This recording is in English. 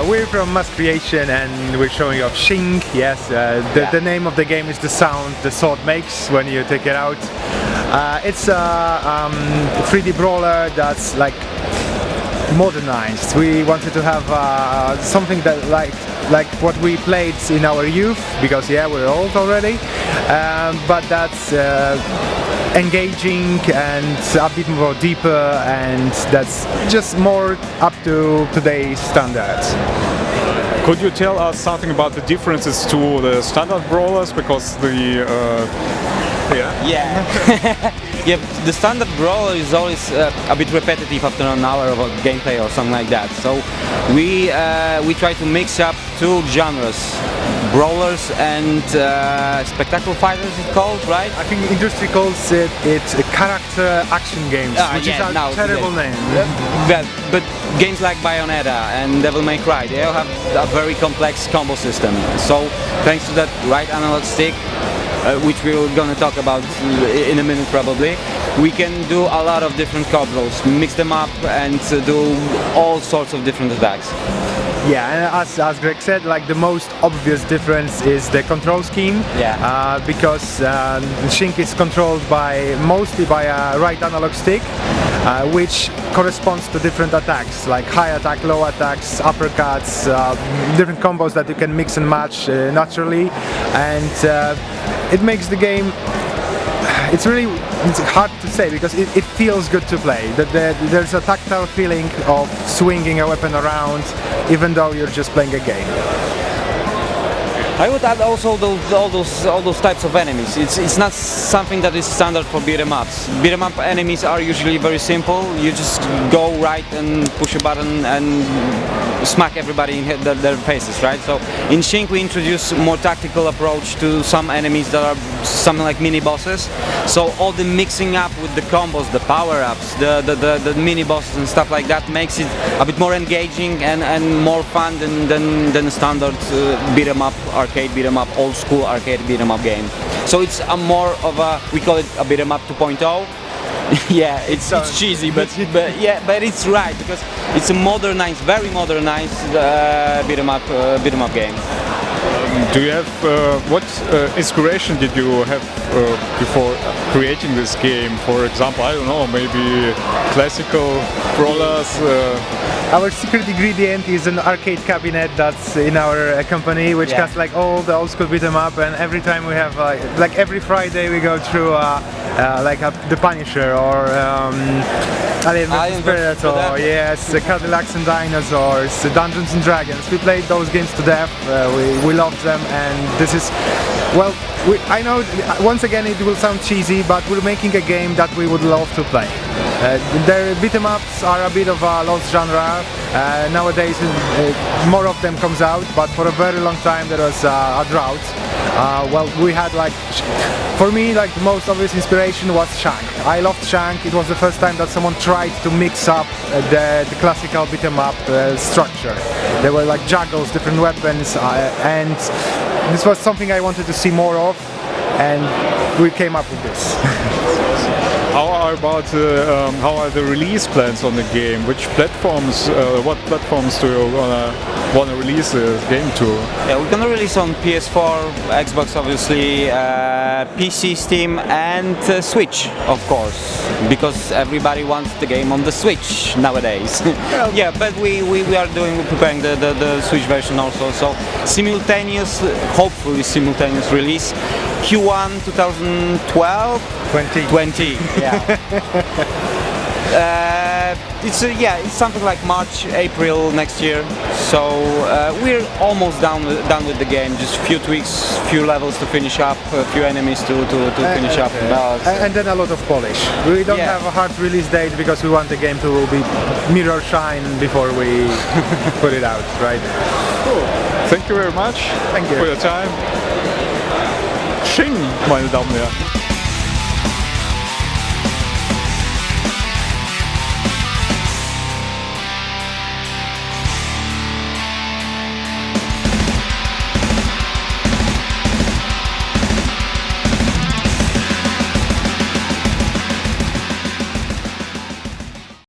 We're from Mass Creation and we're showing off Shing. Yes, the name of the game is the sound the sword makes when you take it out. It's a 3D brawler that's like modernized. We wanted to have something that like what we played in our youth, because yeah, we're old already, but that's engaging and a bit more deeper, and that's just more up to today's standards. Could you tell us something about the differences to the standard brawlers, because the yeah, the standard brawler is always a bit repetitive after an hour of gameplay or something like that. So we try to mix up two genres, brawlers and spectacle fighters, it's called, right? I think industry calls it character action games, which is a terrible name. But games like Bayonetta and Devil May Cry, they all have a very complex combo system. So thanks to that right analog stick, which we're going to talk about in a minute probably, we can do a lot of different combos, mix them up and do all sorts of different attacks. Yeah, and as Greg said, like the most obvious difference is the control scheme. Yeah. Because Shing is controlled mostly by a right analog stick, which corresponds to different attacks, like high attack, low attacks, uppercuts, different combos that you can mix and match naturally, and it makes the game. It's hard to say because it feels good to play. There's a tactile feeling of swinging a weapon around, even though you're just playing a game. I would add also all those types of enemies. It's not something that is standard for beat 'em ups. Beat 'em up enemies are usually very simple. You just go right and push a button and smack everybody in their faces, right? So in Shing we introduce a more tactical approach to some enemies that are something like mini bosses. So all the mixing up with the combos, the power-ups, the mini bosses and stuff like that makes it a bit more engaging and more fun than a standard beat 'em up, arcade beat 'em up, old school arcade beat 'em up game. So it's a more of we call it a beat 'em up 2.0. Yeah, it's cheesy, but it's right, because it's a modernized, very modernized beat 'em up game. Do you have what inspiration did you have before creating this game? For example, I don't know, maybe classical brawlers. Our secret ingredient is an arcade cabinet that's in our company, which has like all the old school beat 'em up, and every time we have like every Friday we go through the Punisher or Alien vs Predator, yes, Cadillacs and Dinosaurs, Dungeons and Dragons. We played those games to death. We love them, and this is, well, I know once again it will sound cheesy, but we're making a game that we would love to play. The beat 'em ups are a bit of a lost genre. Nowadays more of them comes out, but for a very long time there was a drought. Well, we had for me the most obvious inspiration was Shank. I loved Shank. It was the first time that someone tried to mix up the classical beat 'em up structure. There were like juggles, different weapons, and this was something I wanted to see more of, and we came up with this. How are the release plans on the game? Which platforms? What platforms do you want to release the game to? Yeah, we're gonna release on PS4, Xbox, obviously, PC, Steam, and Switch, of course, because everybody wants the game on the Switch nowadays. Yeah, but we are preparing the Switch version also. So hopefully simultaneous release. Q1 2012. 20. Yeah. It's something like March, April next year. So we're almost done with the game. Just a few tweaks, few levels to finish up, a few enemies to finish up. And then a lot of polish. We don't have a hard release date because we want the game to be mirror shine before we put it out, right? Cool. Thank you very much. Thank you for your time. Shing, meine Damen und Herren.